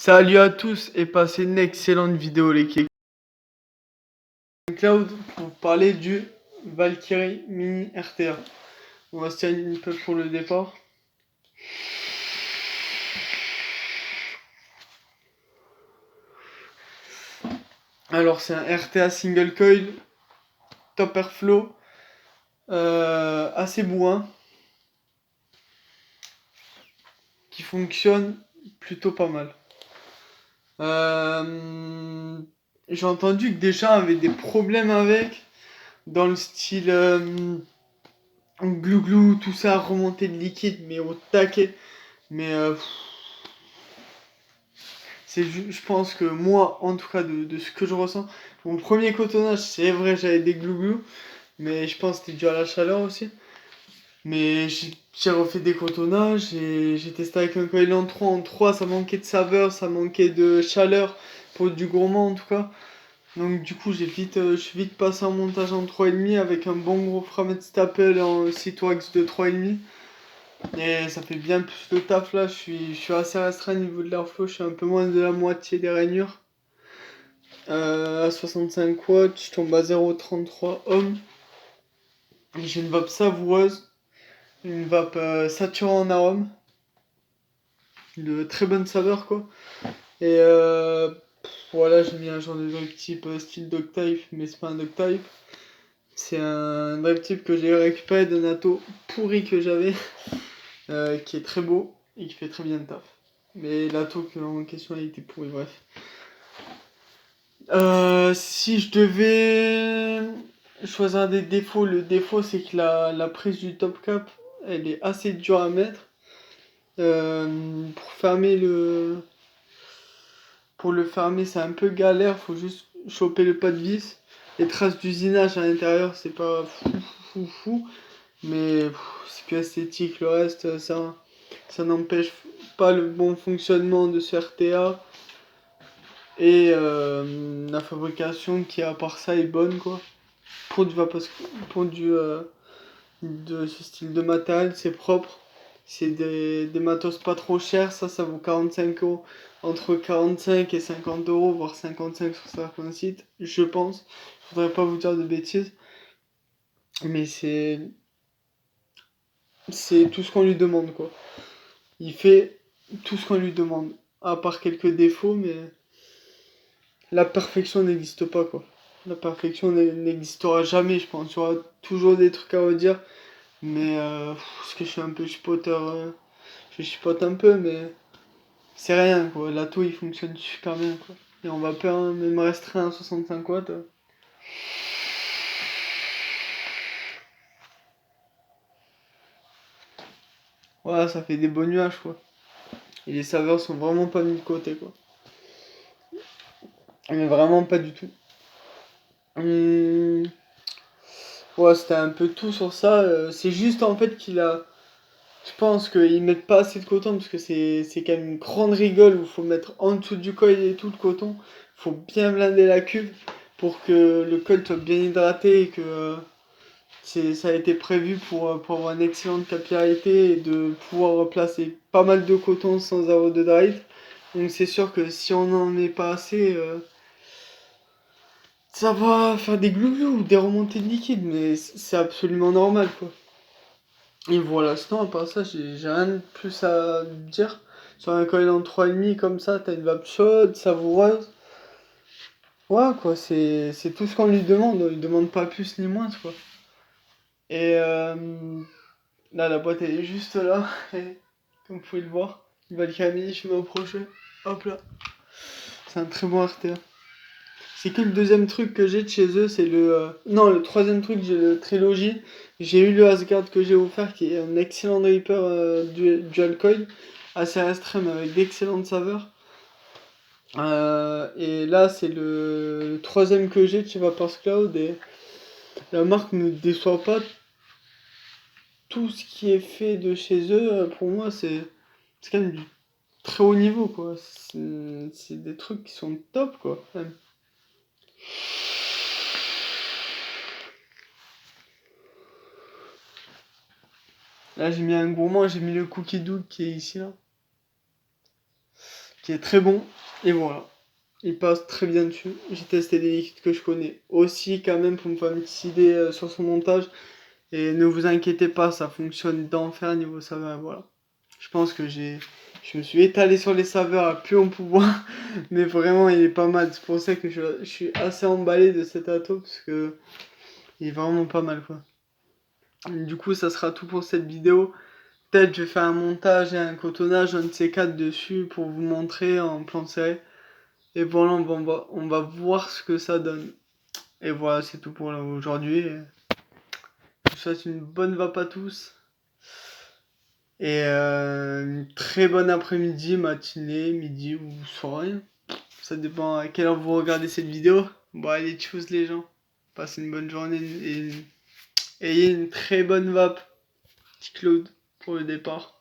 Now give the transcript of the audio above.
Salut à tous et passez une excellente vidéo l'équipe. Cloud pour parler du Valkyrie Mini RTA. On va se tenir un peu pour le départ. Alors c'est un RTA single coil, top airflow, assez bourrin, qui fonctionne plutôt pas mal. J'ai entendu que des gens avaient des problèmes avec, dans le style glou-glou, tout ça, remontée de liquide, mais au taquet. Mais je pense que moi, en tout cas, de ce que je ressens, mon premier cotonnage, c'est vrai, j'avais des glouglous, mais je pense que c'était dû à la chaleur aussi. Mais j'ai refait des cotonnages et j'ai testé avec un coil en 3. En 3, ça manquait de saveur, ça manquait de chaleur pour du gourmand en tout cas. Donc du coup, je suis vite passé en montage en 3,5 avec un bon gros Framet Staple en Citwax de 3,5. Et ça fait bien plus de taf là, je suis assez restreint au niveau de l'airflow, je suis un peu moins de la moitié des rainures. À 65 watts, je tombe à 0,33 ohms. J'ai une vape savoureuse, une vape saturée en arôme, de très bonne saveur quoi. Et voilà, j'ai mis un genre de drive type style dog type, mais c'est pas un dog type. C'est un drive type que j'ai récupéré d'un ato pourri que j'avais, qui est très beau et qui fait très bien le taf. Mais l'ato en question il était pourri, bref. Si je devais choisir des défauts, le défaut c'est que la prise du top cap, elle est assez dure à mettre. Pour fermer pour le fermer, c'est un peu galère, faut juste choper le pas de vis. Les traces d'usinage à l'intérieur, c'est pas fou, mais c'est que esthétique. Le reste, ça n'empêche pas le bon fonctionnement de ce RTA. Et la fabrication qui, à part ça, est bonne quoi. Pour du pour de ce style de matériel, c'est propre. C'est des matos pas trop chers, ça vaut 45 euros. Entre 45 et 50 euros, voire 55 sur certains sites, je pense. Je voudrais pas vous dire de bêtises. Mais c'est tout ce qu'on lui demande quoi. Il fait tout ce qu'on lui demande. À part quelques défauts, mais la perfection n'existe pas quoi. La perfection n'existera jamais, je pense. Il y aura toujours des trucs à redire. Mais parce que je suis un peu chipoteur, je chipote un peu, mais c'est rien quoi. L'ato il fonctionne super bien quoi. Et on va pas même restreint à 65 watts. Voilà, ça fait des beaux nuages quoi. Et les saveurs sont vraiment pas mis de côté quoi. Mais vraiment pas du tout. Hum, Ouais, c'était un peu tout sur ça. C'est juste en fait qu'il a. Je pense qu'ils mettent pas assez de coton parce que c'est quand même une grande rigole où il faut mettre en dessous du coil et tout le coton. Il faut bien blinder la cuve pour que le coil soit bien hydraté et que ça a été prévu pour avoir une excellente capillarité et de pouvoir placer pas mal de coton sans avoir de drive. Donc c'est sûr que si on n'en met pas assez, ça va faire des glouglous ou des remontées de liquide, mais c'est absolument normal quoi. Et voilà, sinon à part ça, j'ai rien de plus à dire. Sur un coil en 3,5 comme ça, t'as une vape chaude, savoureuse. Ouais quoi, c'est tout ce qu'on lui demande, on lui demande pas plus ni moins quoi. Et là la boîte elle est juste là, et, comme vous pouvez le voir. Il va le camier, je vais m'approcher. Hop là. C'est un très bon RTA. C'est que le deuxième truc que j'ai de chez eux, c'est le. Non, le troisième truc, j'ai le Trilogy. J'ai eu le Asgard que j'ai offert, qui est un excellent dripper dual coil, assez restreint, mais avec d'excellentes saveurs. Et là, c'est le troisième que j'ai de chez Vapors Cloud, et la marque ne déçoit pas. Tout ce qui est fait de chez eux, pour moi, c'est quand même du très haut niveau, quoi. C'est des trucs qui sont top, quoi. Même. Là, j'ai mis un gourmand, j'ai mis le Cookie Dough qui est ici, là. qui est très bon. Et voilà. Il passe très bien dessus. J'ai testé des liquides que je connais aussi quand même pour me faire une petite idée sur son montage. Et ne vous inquiétez pas, ça fonctionne d'enfer niveau saveur. Voilà. Je pense que je me suis étalé sur les saveurs à plus en pouvoir. Mais vraiment, il est pas mal. C'est pour ça que je suis assez emballé de cet ato. Parce que il est vraiment pas mal quoi. Et du coup, ça sera tout pour cette vidéo. Peut-être je vais faire un montage et un cotonnage, un de ces quatre dessus pour vous montrer en plan serré. Et voilà, on va voir ce que ça donne. Et voilà, c'est tout pour aujourd'hui. Je vous souhaite une bonne vape à tous. Et une très bonne après-midi, matinée, midi ou soirée. Ça dépend à quelle heure vous regardez cette vidéo. Bon, allez, tchuss les gens. Passez une bonne journée et ayez une très bonne vape. Petit Claude pour le départ.